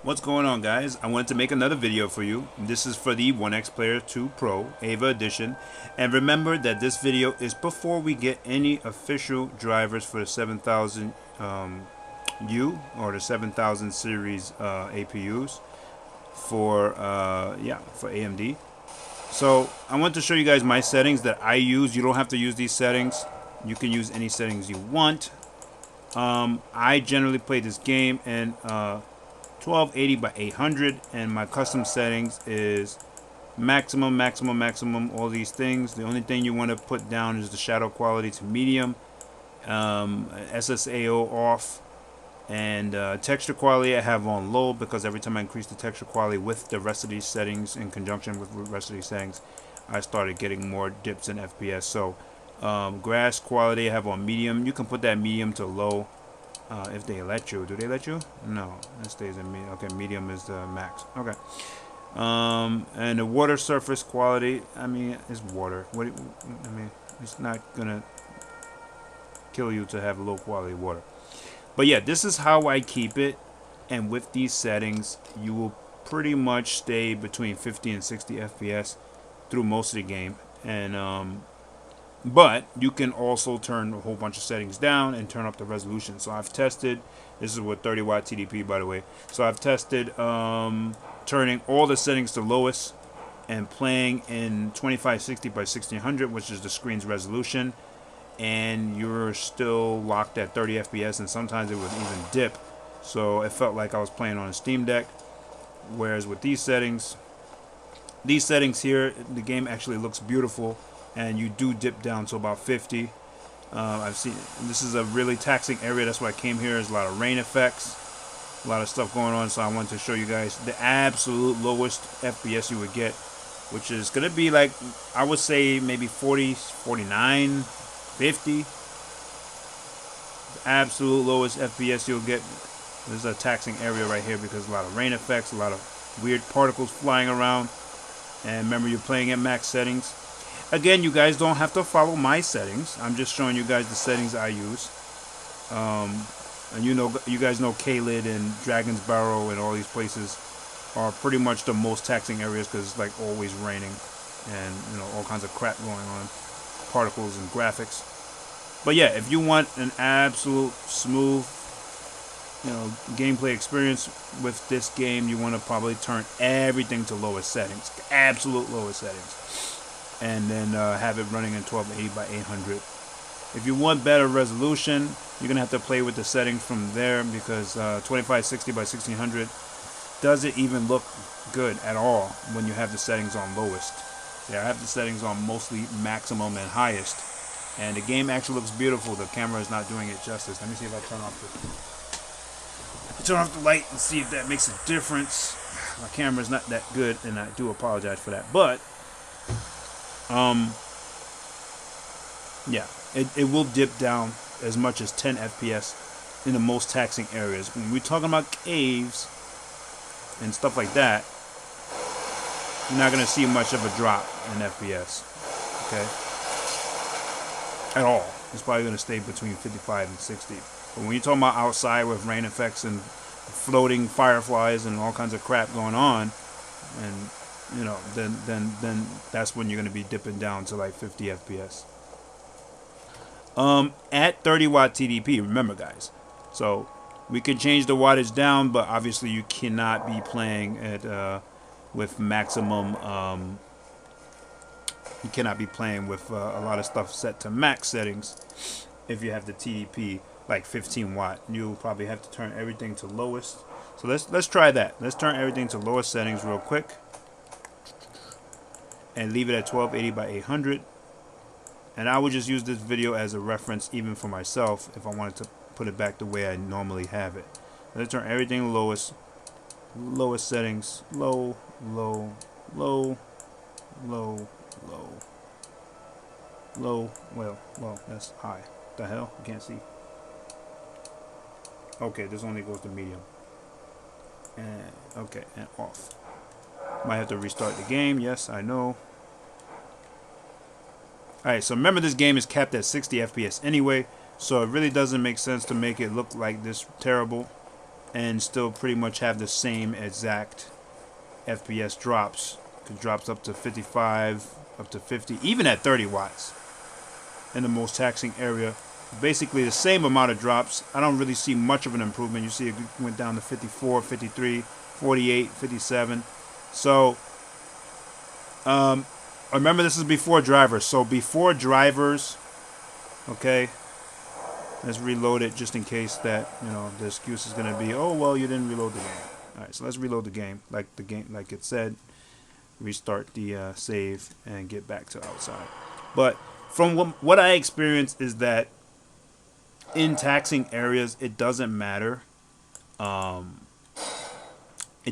What's going on, guys? I wanted to make another video for you. This is for the OneXPlayer 2 Pro EVA edition, and remember that this video is before we get any official drivers for the 7000 U or the 7000 series APUs for for AMD. So I want to show you guys my settings that I use. You don't have to use these settings. You can use any settings you want. I generally play this game in 1280 by 800, and my custom settings is maximum, all these things. The only thing you want to put down is the shadow quality to medium, SSAO off, and texture quality I have on low, because every time I increase the texture quality with the rest of these settings, in conjunction with the rest of these settings, I started getting more dips in FPS. So grass quality I have on medium. You can put that medium to low. If they let you. Do they let you? No, it stays in medium. Okay, medium is the max. Okay. And the water surface quality, I mean, it's water. I mean, it's not gonna kill you to have low quality water. But yeah, this is how I keep it, and with these settings you will pretty much stay between 50 and 60 FPS through most of the game. And but you can also turn a whole bunch of settings down and turn up the resolution. So I've tested, this is with 30W TDP, by the way. So I've tested turning all the settings to lowest and playing in 2560 by 1600, which is the screen's resolution, and you're still locked at 30 FPS, and sometimes it would even dip. So it felt like I was playing on a Steam Deck. Whereas with these settings here, the game actually looks beautiful, and you do dip down to about 50. I've seen this is a really taxing area. That's why I came here. There's a lot of rain effects, a lot of stuff going on. So I wanted to show you guys the absolute lowest FPS you would get, which is gonna be like, I would say maybe 40, 49, 50. The absolute lowest FPS you'll get. This is a taxing area right here because a lot of rain effects, a lot of weird particles flying around. And remember, you're playing at max settings. Again, you guys don't have to follow my settings. I'm just showing you guys the settings I use. And you guys know Kaled and Dragon's Barrow and all these places are pretty much the most taxing areas because it's like always raining and all kinds of crap going on, particles and graphics. But yeah, if you want an absolute smooth gameplay experience with this game, you want to probably turn everything to lowest settings, absolute lowest settings, and then have it running in 1280 by 800. If you want better resolution, you're gonna have to play with the settings from there, because 2560 by 1600 doesn't even look good at all when you have the settings on lowest. Yeah, I have the settings on mostly maximum and highest, and the game actually looks beautiful. The camera is not doing it justice. Let me see if I turn off the light and see if that makes a difference. My camera is not that good, and I do apologize for that. But yeah, it will dip down as much as 10 FPS in the most taxing areas. When we're talking about caves and stuff like that, you're not going to see much of a drop in FPS, okay, at all. It's probably going to stay between 55 and 60. But when you're talking about outside with rain effects and floating fireflies and all kinds of crap going on, and then that's when you're going to be dipping down to like 50 FPS. At 30W TDP, remember guys, so we can change the wattage down, but obviously you cannot be playing at with maximum. You cannot be playing with a lot of stuff set to max settings if you have the TDP like 15 watt. You'll probably have to turn everything to lowest. So let's try that. Let's turn everything to lowest settings real quick and leave it at 1280 by 800. And I would just use this video as a reference even for myself if I wanted to put it back the way I normally have it. Let's turn everything to lowest settings. Low, low, low, low, low, low. Well, that's high. What the hell? I can't see. Okay, this only goes to medium. And okay, and off. Might have to restart the game. Yes, I know. Alright, so remember, this game is capped at 60 FPS anyway, so it really doesn't make sense to make it look like this terrible. and still pretty much have the same exact FPS drops. It drops up to 55, up to 50, even at 30 watts in the most taxing area. Basically the same amount of drops. I don't really see much of an improvement. You see it went down to 54, 53, 48, 57. So remember, this is before drivers. So before drivers, okay, let's reload it just in case that, you know, the excuse is going to be, oh, well, you didn't reload the game. All right, so let's reload the game like it said. Restart the save and get back to outside. But from what I experienced is that in taxing areas, it doesn't matter. It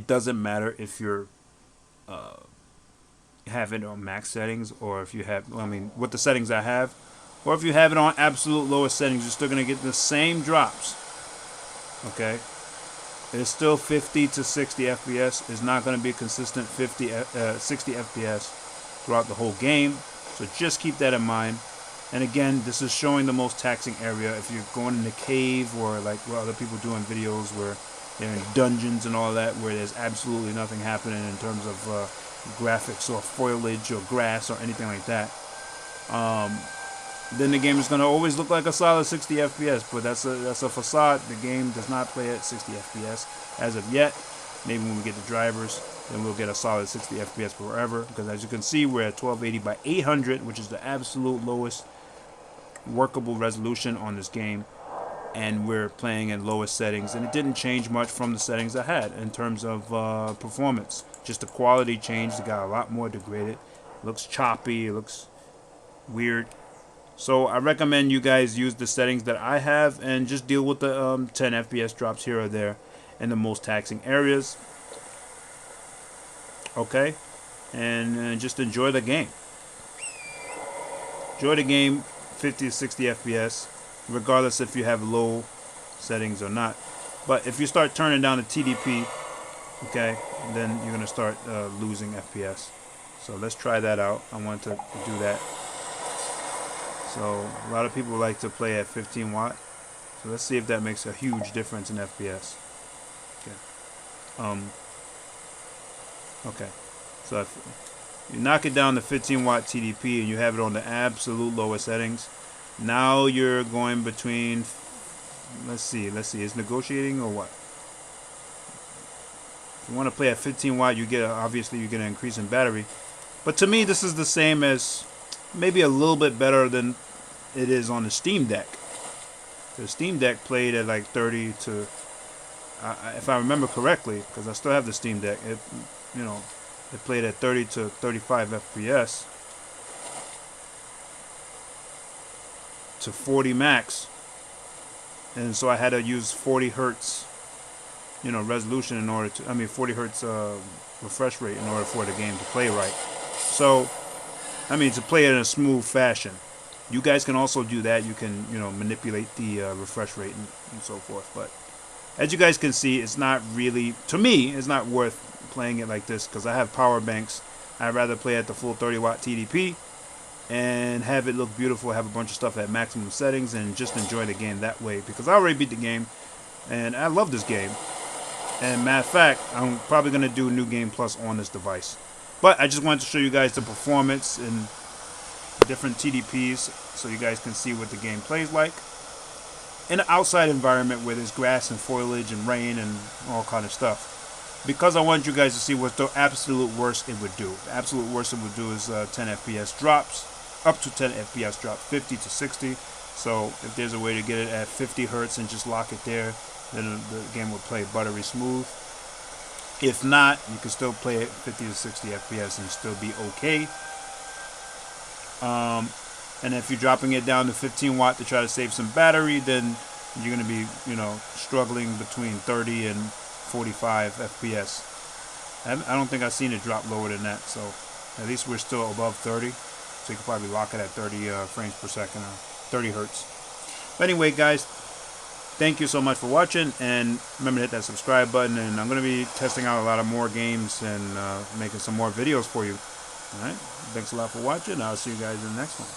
doesn't matter if you're have it on max settings, or if you have, I mean, with the settings I have, or if you have it on absolute lowest settings, you're still going to get the same drops. Okay, it's still 50 to 60 FPS. It's not going to be consistent 60 FPS throughout the whole game. So just keep that in mind. And again, this is showing the most taxing area. If you're going in the cave, or like what other people do in videos where they're in dungeons and all that, where there's absolutely nothing happening in terms of graphics or foliage or grass or anything like that, then the game is going to always look like a solid 60 FPS. But that's a facade. The game does not play at 60 FPS as of yet. Maybe when we get the drivers, then we'll get a solid 60 FPS forever. Because as you can see, we're at 1280 by 800, which is the absolute lowest workable resolution on this game, and we're playing in lowest settings, and it didn't change much from the settings I had in terms of performance. Just the quality changed. It got a lot more degraded. It looks choppy. It looks weird. So I recommend you guys use the settings that I have and just deal with the 10 FPS drops here or there in the most taxing areas. Okay, and just enjoy the game. Enjoy the game, 50 to 60 FPS, regardless if you have low settings or not. But if you start turning down the TDP, okay, then you're gonna start losing FPS. So let's try that out. I want to do that. So a lot of people like to play at 15 watt. So let's see if that makes a huge difference in FPS. Okay. Okay. So if you knock it down to 15 watt TDP and you have it on the absolute lowest settings, now you're going between, let's see, is negotiating or what? If you want to play at 15 watt, you get obviously you get an increase in battery. But to me, this is the same as, maybe a little bit better than it is on the Steam Deck. The Steam Deck played at like 30 to, if I remember correctly, because I still have the Steam Deck, it, you know, it played at 30 to 35 FPS to 40 max, and so I had to use 40 hertz, you know, resolution in order to, 40 hertz refresh rate in order for the game to play right. So, to play it in a smooth fashion. You guys can also do that. You can, you know, manipulate the refresh rate and so forth. But as you guys can see, it's not really, to me, it's not worth playing it like this, because I have power banks. I'd rather play at the full 30 watt TDP and have it look beautiful, have a bunch of stuff at maximum settings, and just enjoy the game that way, because I already beat the game and I love this game. And matter of fact, I'm probably going to do New Game Plus on this device. But I just wanted to show you guys the performance in different TDPs so you guys can see what the game plays like in an outside environment where there's grass and foliage and rain and all kind of stuff. Because I want you guys to see what the absolute worst it would do. The absolute worst it would do is 10 FPS drops, up to 10 FPS drop, 50 to 60. So if there's a way to get it at 50 hertz and just lock it there, then the game will play buttery smooth. If not, you can still play it 50 to 60 FPS and still be okay. And if you're dropping it down to 15 watt to try to save some battery, then you're going to be, you know, struggling between 30 and 45 FPS. I don't think I've seen it drop lower than that, so at least we're still above 30. So you can probably lock it at 30 frames per second, or 30 hertz. But anyway, guys, thank you so much for watching, and remember to hit that subscribe button, and I'm going to be testing out a lot of more games and making some more videos for you. Alright, thanks a lot for watching. I'll see you guys in the next one.